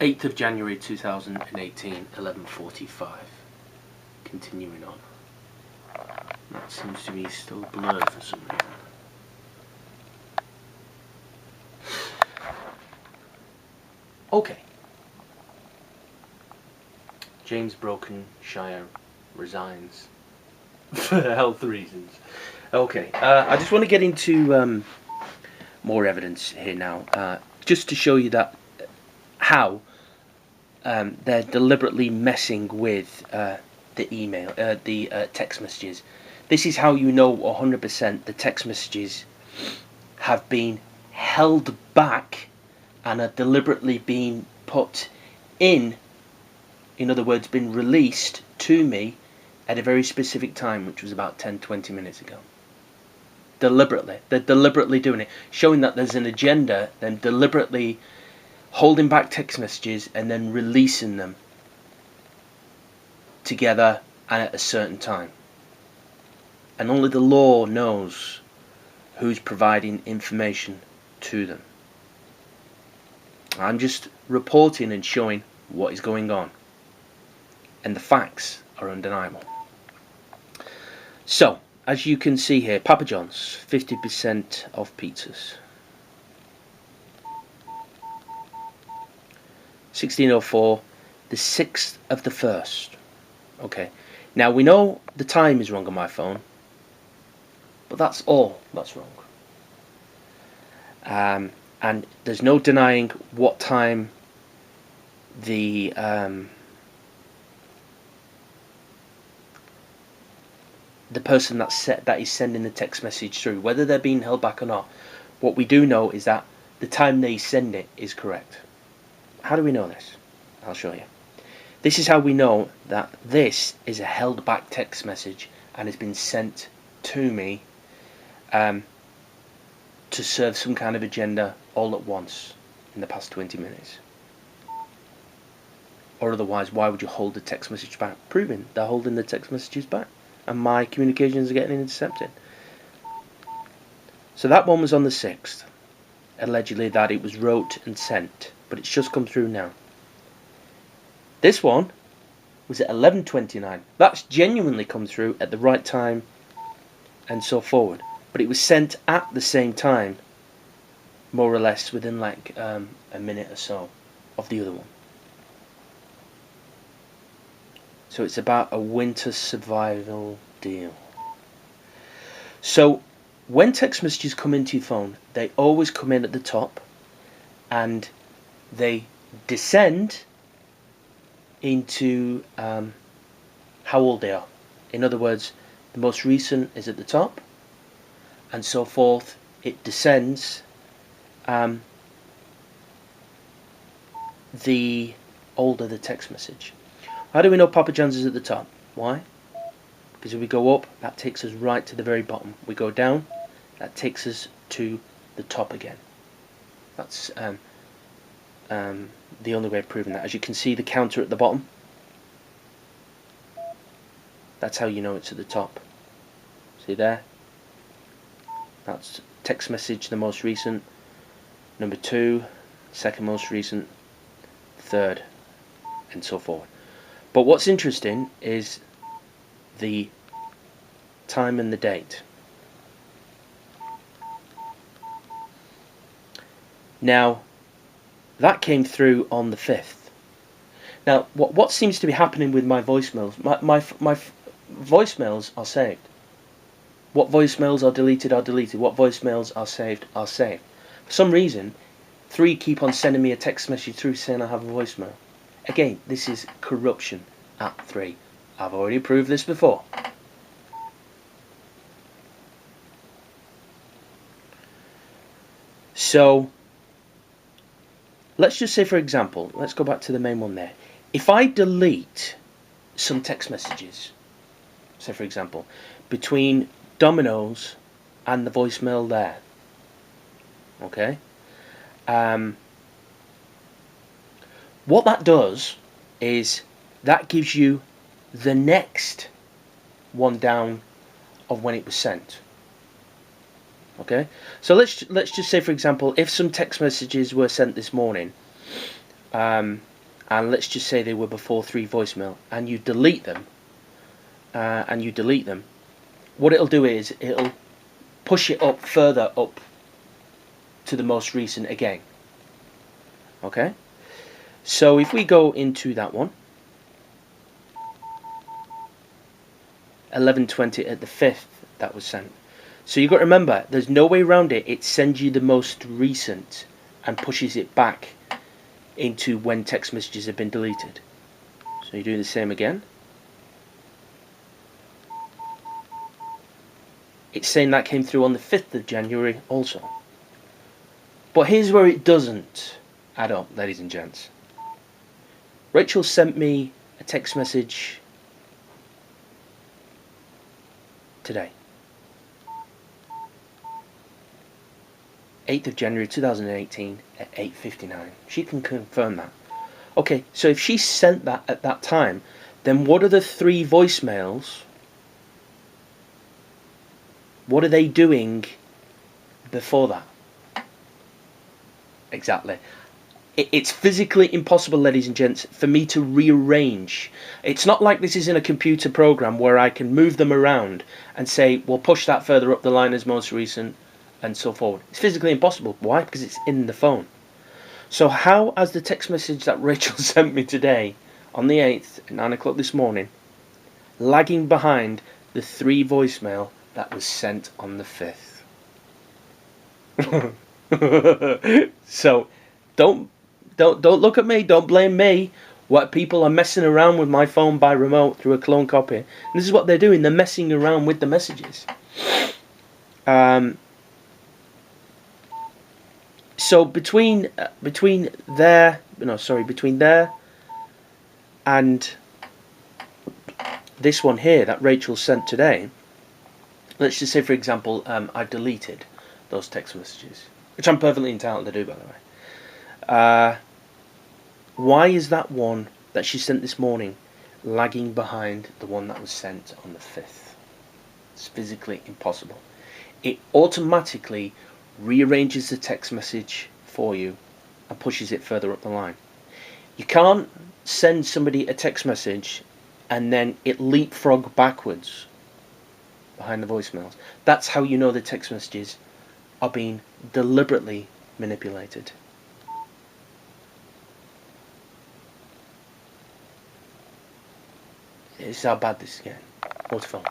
8th of January 2018, 11:45. Continuing on. That seems to be still blurred for some reason. Okay. James Brokenshire resigns for health reasons. Okay, I just want to get into more evidence here now, just to show you that how they're deliberately messing with the email, the text messages. This is how you know 100% the text messages have been held back and are deliberately being put in other words, been released to me at a very specific time, which was about 10-20 minutes ago. Deliberately. They're deliberately doing it, showing that there's an agenda, then deliberately holding back text messages and then releasing them together and at a certain time. And only the law knows who's providing information to them. I'm just reporting and showing what is going on. And the facts are undeniable. So, as you can see here, Papa John's, 50% off pizzas. 1604, the 6th of the 1st. Okay, now we know the time is wrong on my phone, but that's all that's wrong. And there's no denying what time the person that is sending the text message through, whether they're being held back or not. What we do know is that the time they send it is correct. How do we know this? I'll show you. This is how we know that this is a held back text message and has been sent to me to serve some kind of agenda all at once in the past 20 minutes. Or otherwise, why would you hold the text message back? Proving they're holding the text messages back and my communications are getting intercepted. So that one was on the 6th, allegedly that it was wrote and sent, but it's just come through now. This one was at 11:29. That's genuinely come through at the right time and so forward, but it was sent at the same time, more or less within like a minute or so of the other one. So it's about a winter survival deal. So when text messages come into your phone, they always come in at the top and they descend into how old they are. In other words, the most recent is at the top and so forth. It descends the older the text message. How do we know Papa John's is at the top? Why? Because if we go up, that takes us right to the very bottom. We go down, that takes us to the top again. That's the only way of proving that. As you can see, the counter at the bottom. That's how you know it's at the top. See there? That's text message, the most recent. Number 2, second most recent, third, and so forth. But what's interesting is the time and the date. Now, that came through on the 5th. Now, what seems to be happening with my voicemails? My voicemails are saved. What voicemails are deleted are deleted. What voicemails are saved are saved. For some reason, 3 keep on sending me a text message through saying I have a voicemail. Again, this is corruption at 3. I've already proved this before. So, let's just say, for example, let's go back to the main one there. If I delete some text messages, say for example, between Domino's and the voicemail there, okay? What that does is that gives you the next one down of when it was sent. Okay, so let's just say, for example, if some text messages were sent this morning, and let's just say they were before 3 voicemail, and you delete them, what it'll do is it'll push it up further up to the most recent again. Okay? So if we go into that one, 11:20 at the 5th, that was sent. So you've got to remember, there's no way around it. It sends you the most recent and pushes it back into when text messages have been deleted. So you do the same again. It's saying that came through on the 5th of January also. But here's where it doesn't add up, ladies and gents. Rachel sent me a text message today. 8th of January 2018 at 8:59. She can confirm that. Okay, so if she sent that at that time, then what are the 3 voicemails? What are they doing before that? Exactly. It's physically impossible, ladies and gents, for me to rearrange. It's not like this is in a computer program where I can move them around and say, well, push that further up the line as most recent, and so forward. It's physically impossible. Why? Because it's in the phone. So how has the text message that Rachel sent me today on the 8th at 9 o'clock this morning lagging behind the 3 voicemail that was sent on the 5th? So don't look at me, don't blame me. What people are messing around with my phone by remote through a clone copy. And this is what they're doing, they're messing around with the messages. So between there and this one here that Rachel sent today, let's just say, for example, I've deleted those text messages, which I'm perfectly entitled to do, by the way. Why is that one that she sent this morning lagging behind the one that was sent on the 5th? It's physically impossible. It automatically rearranges the text message for you and pushes it further up the line. You can't send somebody a text message and then it leapfrog backwards behind the voicemails. That's how you know the text messages are being deliberately manipulated. This is how bad this is getting. What's fun?